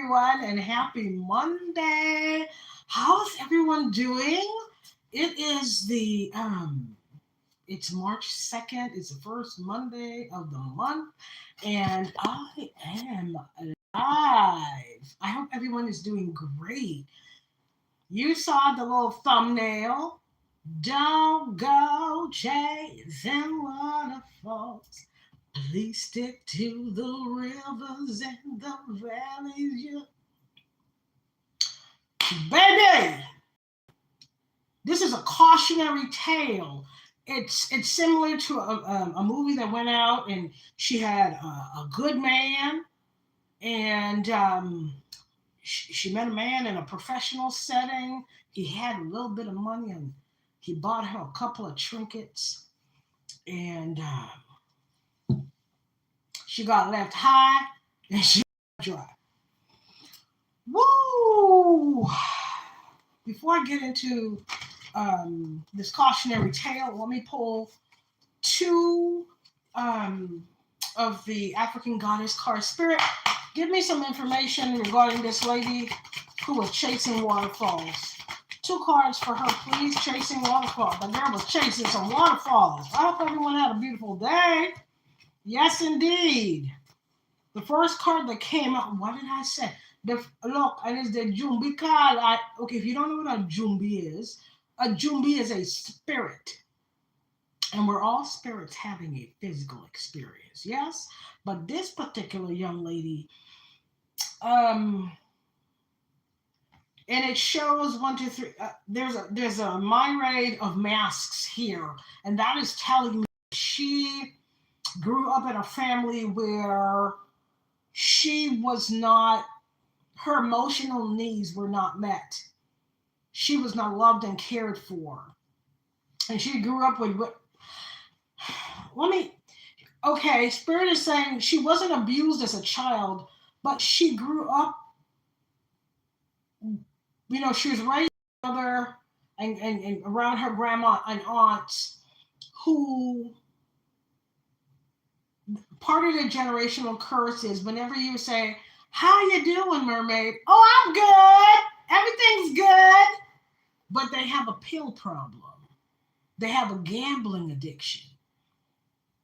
everyone, and happy Monday. How's everyone doing? It is it's March 2nd. It's the first Monday of the month, and I am alive. I hope everyone is doing great. You saw the little thumbnail. Don't go chasing waterfalls. Please stick to the rivers and the valleys. Baby, this is a cautionary tale. It's similar to a movie that went out, and she had a good man, and she met a man in a professional setting. He had a little bit of money, and he bought her a couple of trinkets, and she got left high, and she got dry. Woo! Before I get into this cautionary tale, let me pull two of the African goddess cards. Spirit, give me some information regarding this lady who was chasing waterfalls. Two cards for her, please. Chasing waterfalls. The girl was chasing some waterfalls. I hope everyone had a beautiful day. Yes, indeed. The first card that came out, what did I say? Look, and it's the Jumbi card. Okay, if you don't know what a Jumbi is a spirit. And we're all spirits having a physical experience, yes? But this particular young lady, and it shows 1, 2, 3. There's a myriad of masks here, and that is telling me she grew up in a family where she was not, her emotional needs were not met. She was not loved and cared for. And she grew up with, Spirit is saying she wasn't abused as a child, but she grew up, she was raised by her mother and around her grandma and aunts who, part of the generational curse is whenever you say, how you doing, mermaid? Oh, I'm good. Everything's good. But they have a pill problem. They have a gambling addiction.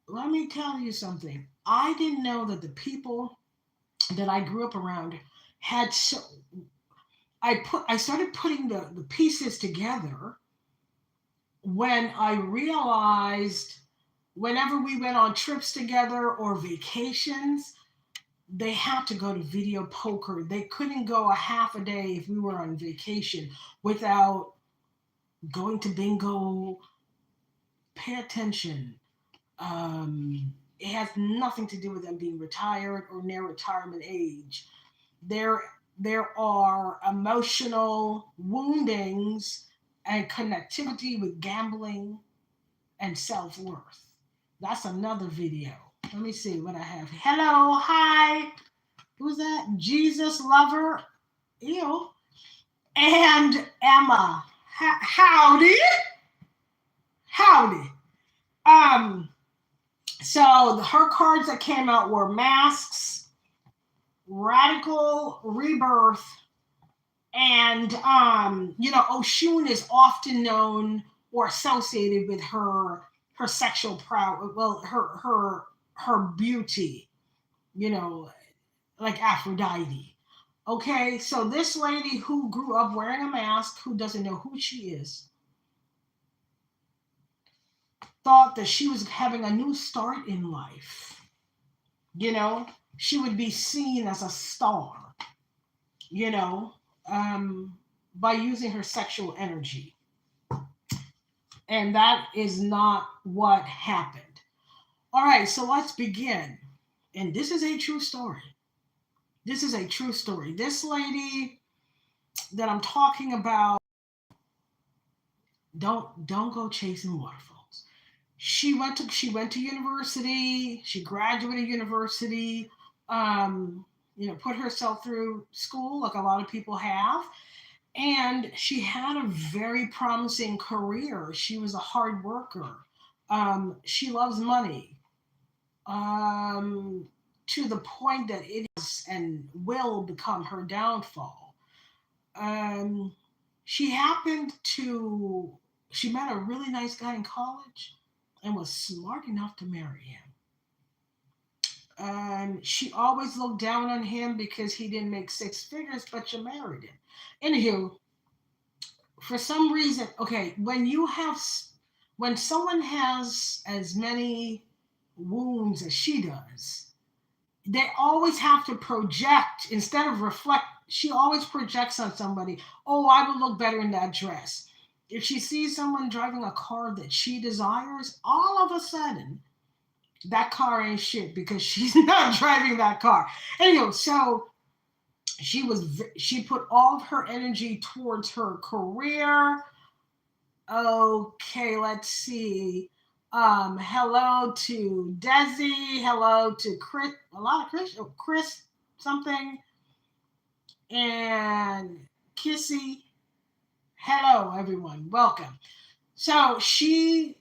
Let me tell you something. I didn't know that the people that I grew up around had I started putting the pieces together when I realized whenever we went on trips together or vacations, they had to go to video poker. They couldn't go a half a day if we were on vacation without going to bingo. Pay attention. It has nothing to do with them being retired or near retirement age. There are emotional woundings and connectivity with gambling and self-worth. That's another video. Let me see what I have. Hello, hi. Who's that? Jesus Lover. Ew. And Emma. Howdy. Howdy. So her cards that came out were Masks, Radical Rebirth, and Oshun is often known or associated with her sexual prowess, well, her beauty, like Aphrodite. Okay, so this lady who grew up wearing a mask, who doesn't know who she is, thought that she was having a new start in life. She would be seen as a star, by using her sexual energy. And that is not what happened. All right, so let's begin. And this is a true story. This is a true story. This lady that I'm talking about, don't go chasing waterfalls. She went to university. She graduated university. Put herself through school like a lot of people have. And she had a very promising career. She was a hard worker. She loves money. to the point that it is and will become her downfall. Um, she happened to, she met a really nice guy in college and was smart enough to marry him. She always looked down on him because he didn't make six figures, but she married him. Anywho, for some reason, okay, when someone has as many wounds as she does, they always have to project instead of reflect. She always projects on somebody. Oh, I would look better in that dress. If she sees someone driving a car that she desires, all of a sudden that car ain't shit because she's not driving that car. Anyway, so she put all of her energy towards her career. Okay, let's see. Hello to Desi. Hello to Chris. A lot of Chris something and Kissy. Hello, everyone. Welcome. So she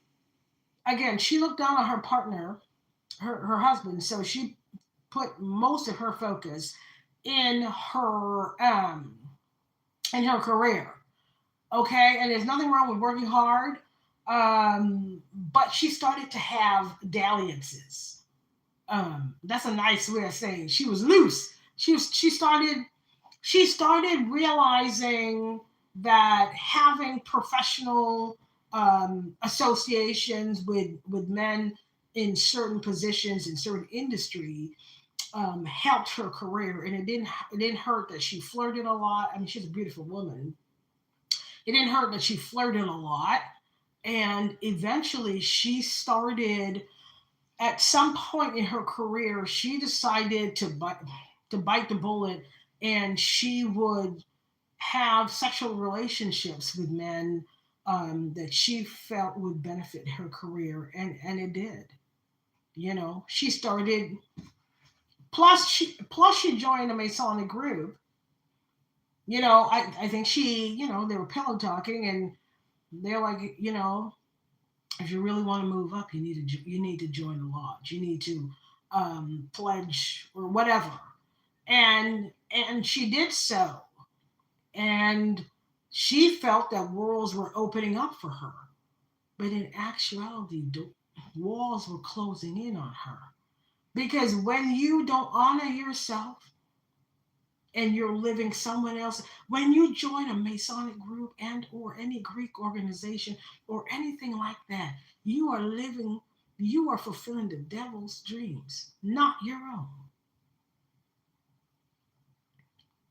looked down on her partner, her husband. So she put most of her focus in her career. Okay, and there's nothing wrong with working hard, but she started to have dalliances. That's a nice way of saying she was loose. She started realizing that having professional associations with men in certain positions in certain industry helped her career, and it didn't hurt that she flirted a lot. I mean, she's a beautiful woman. It didn't hurt that she flirted a lot, and eventually she started. At some point in her career, she decided to bite the bullet, and she would have sexual relationships with men that she felt would benefit her career, and it did. She started. Plus she joined a Masonic group. I think they were pillow talking, and they're like, if you really want to move up, you need to join the lodge. You need to pledge or whatever. And she did so, and she felt that worlds were opening up for her, but in actuality, walls were closing in on her because when you don't honor yourself and you're living someone else, when you join a Masonic group and or any Greek organization or anything like that, you are fulfilling the devil's dreams, not your own.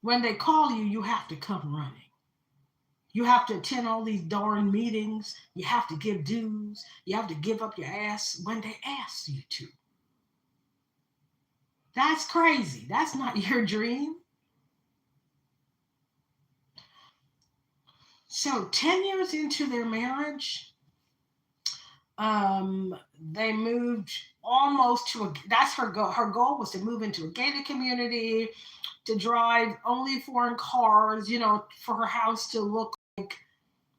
When they call you, you have to come running. You have to attend all these darn meetings. You have to give dues. You have to give up your ass when they ask you to. That's crazy. That's not your dream. So 10 years into their marriage, they moved almost that's her goal. Her goal was to move into a gated community, to drive only foreign cars, for her house to look like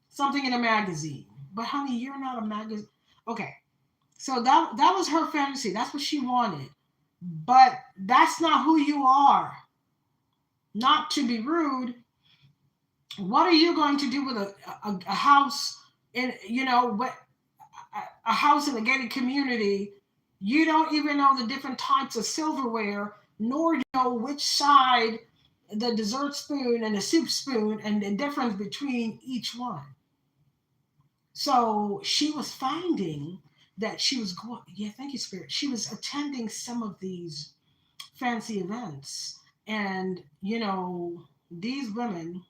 something in a magazine. But honey, you're not a magazine. Okay. So that was her fantasy. That's what she wanted. But that's not who you are. Not to be rude, what are you going to do with a house in a house in a gated community? You don't even know the different types of silverware, nor do you know which side the dessert spoon and the soup spoon and the difference between each one. So she was finding that she was going, yeah, thank you, Spirit. She was attending some of these fancy events, and these women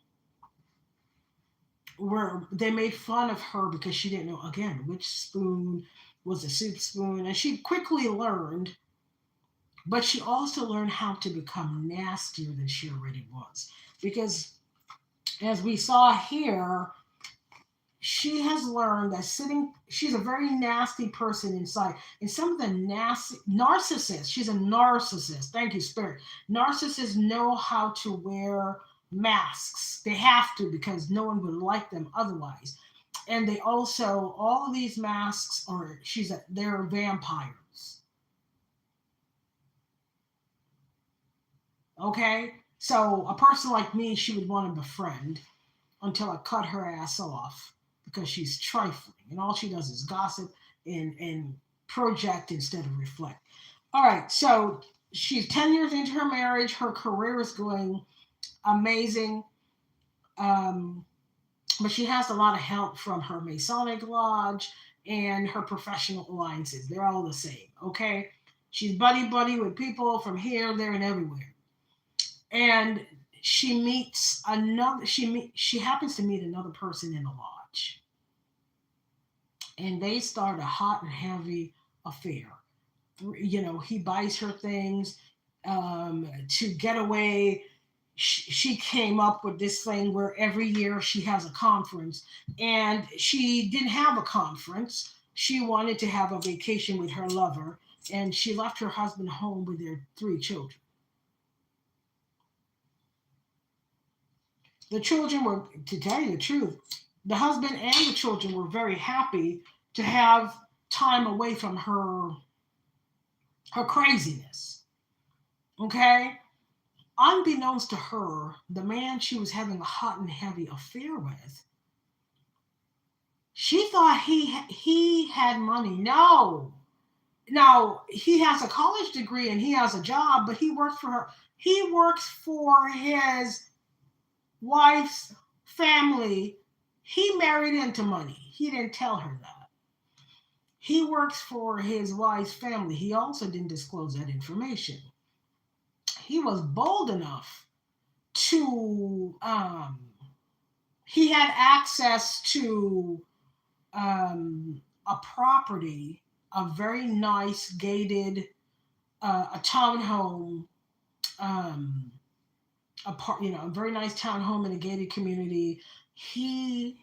they made fun of her because she didn't know again which spoon was a soup spoon, and she quickly learned, but she also learned how to become nastier than she already was, because as we saw here, she has learned that she's a very nasty person inside. And some of the nasty narcissists, she's a narcissist. Thank you, Spirit. Narcissists know how to wear masks. They have to because no one would like them otherwise. And they also, all of these masks they're vampires. Okay? So a person like me, she would want to befriend until I cut her ass off because she's trifling and all she does is gossip and project instead of reflect. All right, so she's 10 years into her marriage. Her career is going amazing. Um, but she has a lot of help from her Masonic Lodge and her professional alliances. They're all the same, okay? She's buddy buddy with people from here, there, and everywhere. And she happens to meet another person in the lodge, and they start a hot and heavy affair. He buys her things to get away. She came up with this thing where every year she has a conference, and she didn't have a conference. She wanted to have a vacation with her lover, and she left her husband home with their 3 children. The children were, to tell you the truth, the husband and the children were very happy to have time away from her craziness. Okay? Unbeknownst to her, the man she was having a hot and heavy affair with, she thought he had money. No. Now, he has a college degree and he has a job, but he works for her. He works for his wife's family. He married into money. He didn't tell her that. He works for his wife's family. He also didn't disclose that information. He was bold enough to he had access to a property, a very nice gated a townhome, um, a very nice townhome in a gated community. He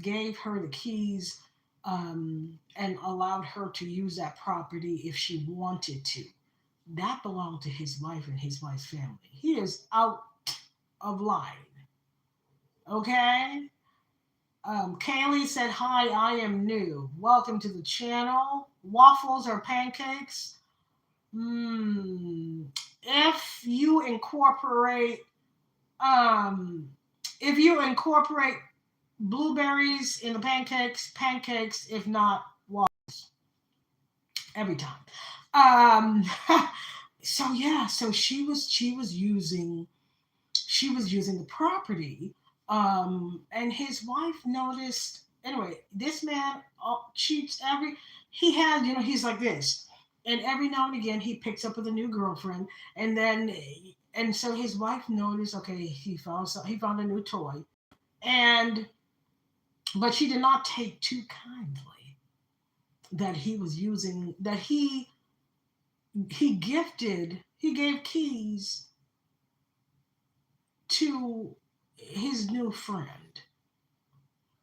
gave her the keys and allowed her to use that property if she wanted to. That belonged to his wife and his wife's family. He is out of line. Okay? Kaylee said, "Hi, I am new. Welcome to the channel. Waffles or pancakes? Mm, if you incorporate, um, if you incorporate blueberries in the pancakes, pancakes. If not, waffles every time." Um, so yeah, so she was using the property, and his wife noticed. Anyway, this man cheats he had, he's like this, and every now and again he picks up with a new girlfriend, and so his wife noticed. Okay, he found a new toy, and but she did not take too kindly that he was using that he gave keys to his new friend,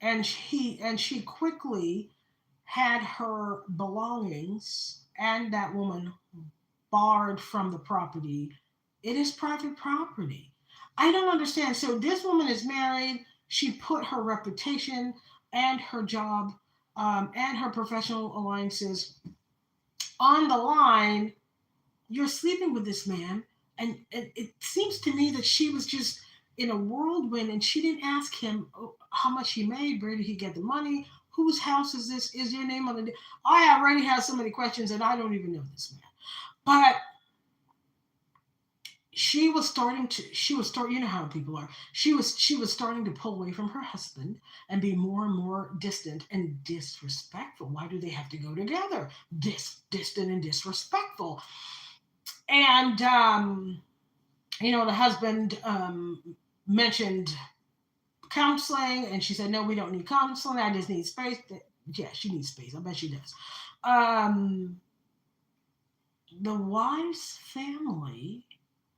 and she quickly had her belongings and that woman barred from the property. It is private property. I don't understand. So this woman is married. She put her reputation and her job, and her professional alliances on the line. You're sleeping with this man, and it seems to me that she was just in a whirlwind, and she didn't ask him, how much he made, where did he get the money, whose house is this, is your name on the I already have so many questions, and I don't even know this man. But you know how people are. She was starting to pull away from her husband and be more and more distant and disrespectful. Why do they have to go together? Distant and disrespectful. And the husband mentioned counseling, and she said, "No, we don't need counseling. I just need space." Yeah, she needs space. I bet she does. The wife's family.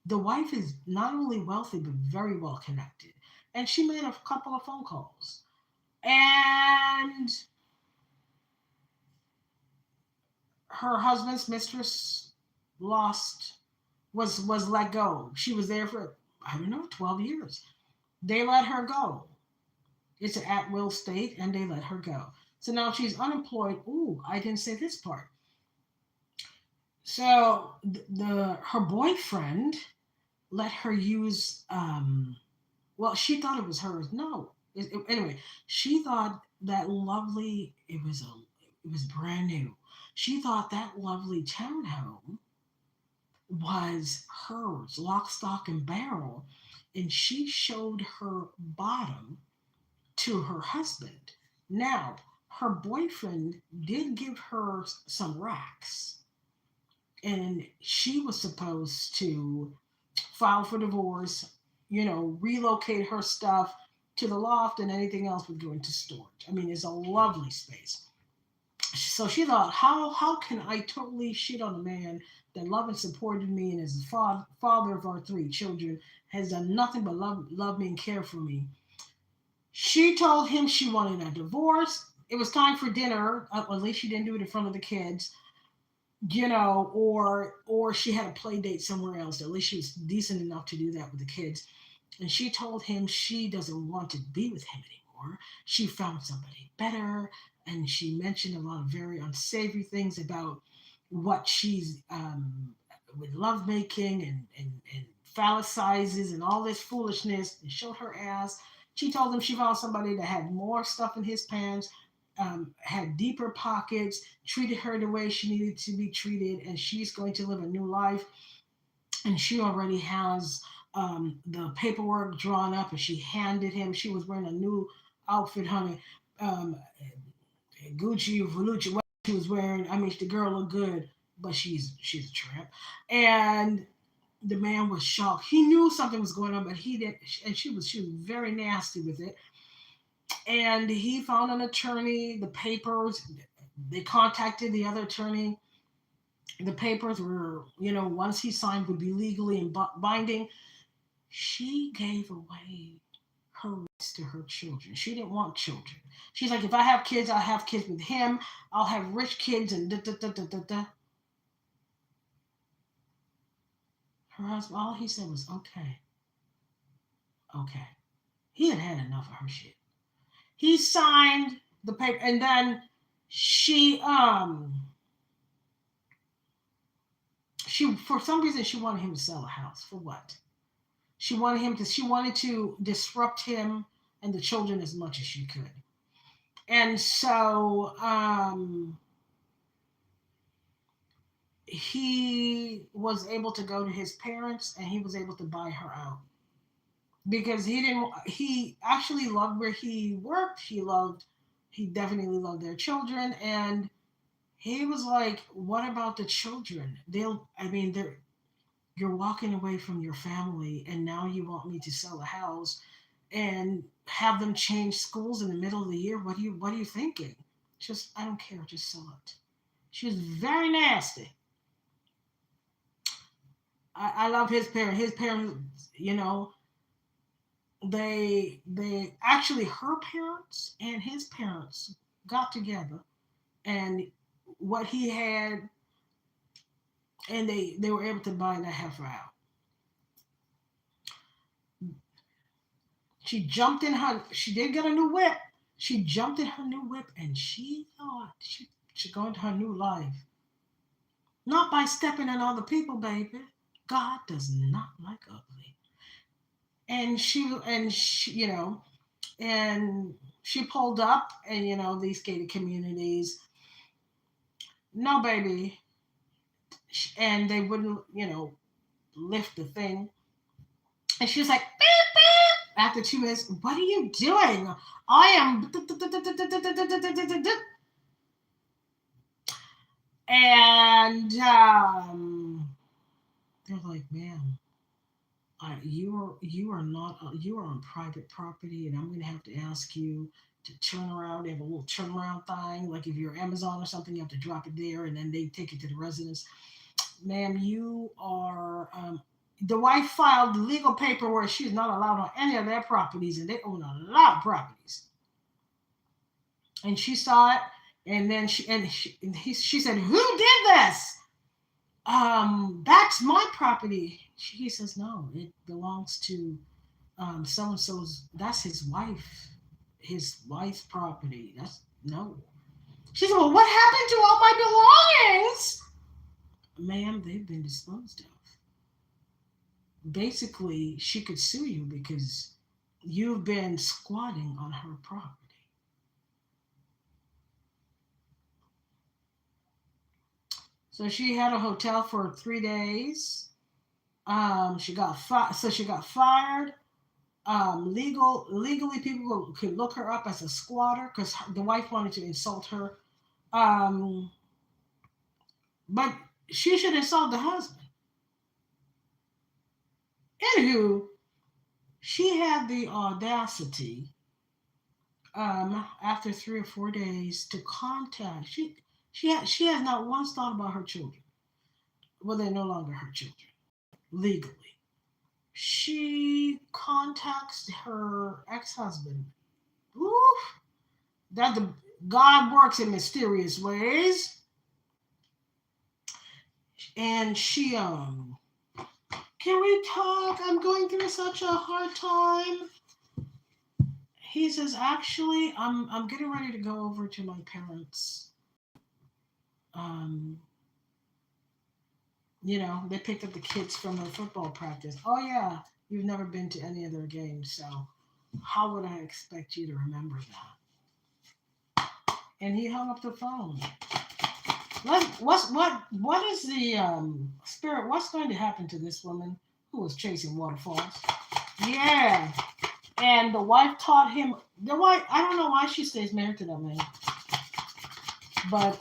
The wife is not only wealthy but very well connected, and she made a couple of phone calls, and her husband's mistress lost was let go. She was there for, I don't know, 12 years. They let her go. It's an at-will state, and they let her go. So now she's unemployed. Ooh, I didn't say this part. So her boyfriend let her use, well, she thought it was hers. No. Anyway, she thought that lovely, it was brand new. She thought that lovely townhome was hers, lock, stock, and barrel. And she showed her bottom to her husband. Now, her boyfriend did give her some racks, and she was supposed to file for divorce, relocate her stuff to the loft, and anything else would go into storage. I mean, it's a lovely space. So she thought, how can I totally shit on a man that loved and supported me and is the father of our three children, has done nothing but love me and care for me. She told him she wanted a divorce. It was time for dinner. At least she didn't do it in front of the kids, or she had a play date somewhere else. At least she was decent enough to do that with the kids. And she told him she doesn't want to be with him anymore. She found somebody better, and she mentioned a lot of very unsavory things about what she's with lovemaking and phallicizes and all this foolishness, and showed her ass. She told him she found somebody that had more stuff in his pants, had deeper pockets, treated her the way she needed to be treated, and she's going to live a new life. And she already has the paperwork drawn up, and she handed him. She was wearing a new outfit, honey. Um, Gucci or Volucci, what she was wearing. I mean, the girl looked good, but she's a tramp. And the man was shocked. He knew something was going on, but he didn't. And she was very nasty with it. And he found an attorney. The papers. They contacted the other attorney. The papers were, once he signed, would be legally and binding. She gave away her rights to her children. She didn't want children. She's like, if I have kids, I'll have kids with him. I'll have rich kids and da da da da da da. Her husband, all he said was, okay, okay. He had had enough of her shit. He signed the paper, and then she, for some reason, she wanted him to sell a house. For what? She wanted to disrupt him and the children as much as she could. And so he was able to go to his parents, and he was able to buy her out because he actually loved where he worked. He definitely loved their children. And he was like, what about the children? You're walking away from your family, and now you want me to sell a house and have them change schools in the middle of the year. What are you thinking? Just, I don't care, just sell it. She was very nasty. I love his parents. His parents, they actually, her parents and his parents got together, and what he had, and they were able to buy that heifer out. She did get a new whip. She jumped in her new whip, and she thought she should go into her new life. Not by stepping on other people, baby. God does not like ugly. And she pulled up, and these gated communities, no, baby. And they wouldn't, lift the thing. And she was like, beep, beep. After 2 minutes, what are you doing? I am. And they're like, man, you are on private property, and I'm going to have to ask you to turn around. They have a little turnaround thing, like if you're Amazon or something, you have to drop it there, and then they take it to the residence. Ma'am, you are. The wife filed the legal paperwork. She's not allowed on any of their properties, and they own a lot of properties. And she saw it, and then she said, "Who did this?" That's my property. He says, no, it belongs to so and so's. That's his wife's property. That's no. She said, well, what happened to all my belongings? Ma'am, they've been disposed of. basically she could sue you because you've been squatting on her property. So she had a hotel for 3 days. She got fired. Legally, people could look her up as a squatter because the wife wanted to insult her. Um, but she should insult the husband. Anywho, she had the audacity, after 3 or 4 days, to contact. She has not once thought about her children. Well, they're no longer her children legally. She contacts her ex-husband. Oof, that the God works in mysterious ways, and she can we talk? I'm going through such a hard time. He says, actually, I'm getting ready to go over to my parents. Um, they picked up the kids from their football practice. Oh yeah, you've never been to any of their games, so how would I expect you to remember that? And he hung up the phone. What is the spirit? What's going to happen to this woman who was chasing waterfalls? Yeah, and the wife taught him. The wife, I don't know why she stays married to that man, but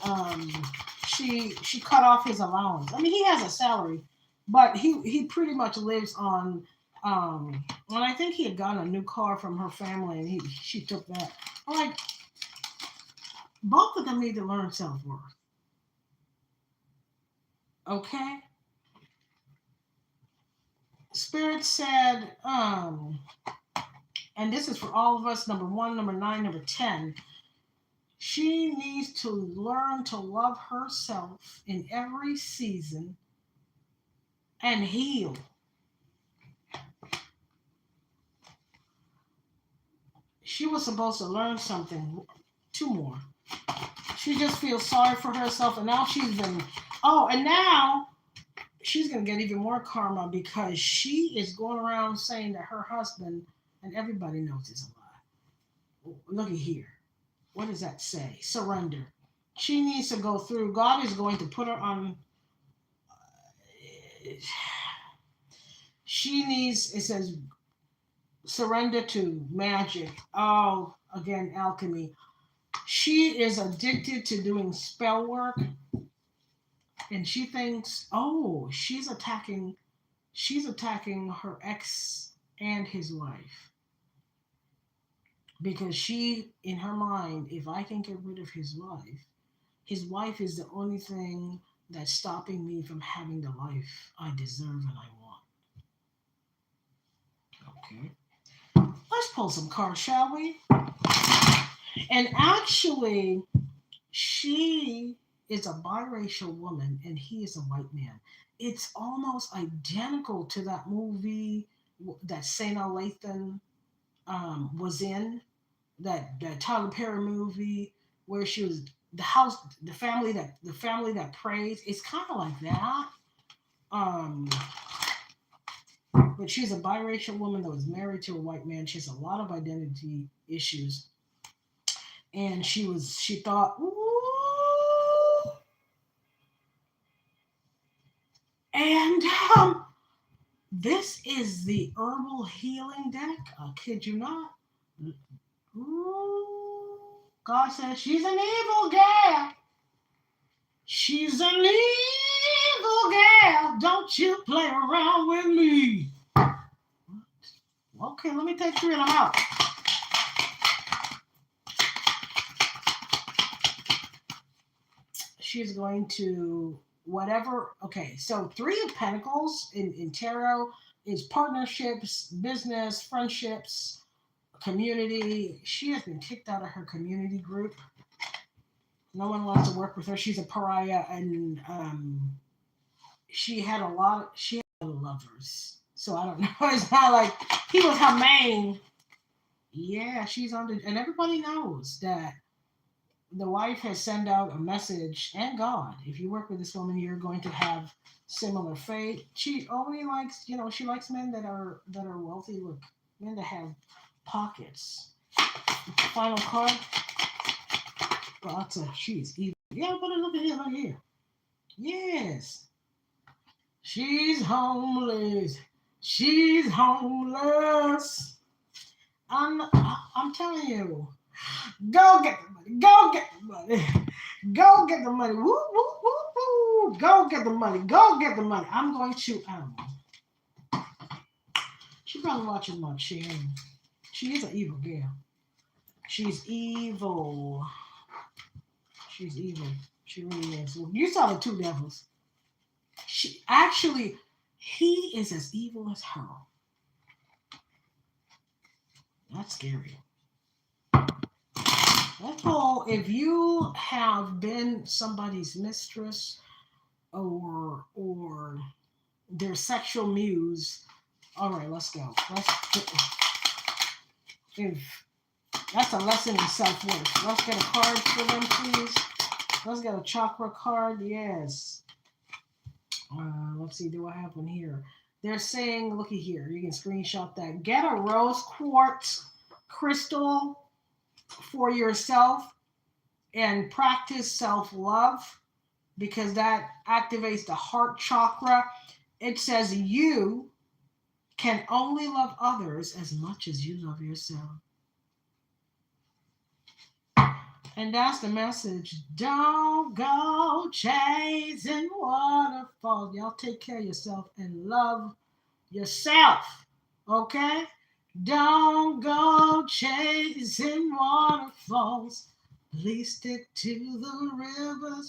she cut off his allowance. I mean, he has a salary, but he pretty much lives on. And I think he had gotten a new car from her family, and she took that. I'm like, both of them need to learn self worth. Okay. Spirit said, and this is for all of us, number 1, number 9, number 10. She needs to learn to love herself in every season and heal. She was supposed to learn something, 2 more. She just feels sorry for herself, and now and now she's going to get even more karma because she is going around saying that her husband, and everybody knows it's a lie. Look at here. What does that say? Surrender. She needs to go through. God is going to put her on. She needs, it says, surrender to magic. Oh, again, alchemy. She is addicted to doing spell work, and she thinks, oh, she's attacking her ex and his wife because she, in her mind, if I can get rid of his wife is the only thing that's stopping me from having the life I deserve and I want. Okay. Let's pull some cards, shall we? And actually, she is a biracial woman and he is a white man. It's almost identical to that movie that Zen Aasante was in, that Tyler Perry movie where she was the family that prays. It's kind of like that. Um, but she's a biracial woman that was married to a white man. She has a lot of identity issues, and she thought, ooh, and this is the herbal healing deck. I kid you not. Ooh, God says she's an evil gal. She's an evil gal. Don't you play around with me. Okay, let me take 3 of them out. She's going to whatever. Okay, so 3 of Pentacles in tarot is partnerships, business, friendships, community. She has been kicked out of her community group. No one wants to work with her. She's a pariah, and she had a lot of lovers. So I don't know. It's not like he was her main. Yeah, she's under, and everybody knows that the wife has sent out a message, and God, if you work with this woman, you're going to have similar fate. She only likes, she likes men that are wealthy. Look, men that have pockets. Final card. She's evil. Yeah, but look at here, look here. Yes. She's homeless. She's homeless. I'm telling you. Go get the money. Go get the money. Go get the money. Woo, woo, woo, woo. Go get the money. Go get the money. I'm going to, I don't know. She's probably watching my chin. She is an evil girl. She's evil. She's evil. She really is. You saw the two devils. He is as evil as her. That's scary. That's all. If you have been somebody's mistress or their sexual muse, all right, let's go. If that's a lesson in self-worth. Let's get a card for them, please. Let's get a chakra card. Yes. Let's see. Do I have one here? They're saying, looky here. You can screenshot that. Get a rose quartz crystal for yourself and practice self-love because that activates the heart chakra. It says you can only love others as much as you love yourself. And that's the message. Don't go chasing waterfalls. Y'all take care of yourself and love yourself. Okay? Don't go chasing waterfalls. Please stick to the rivers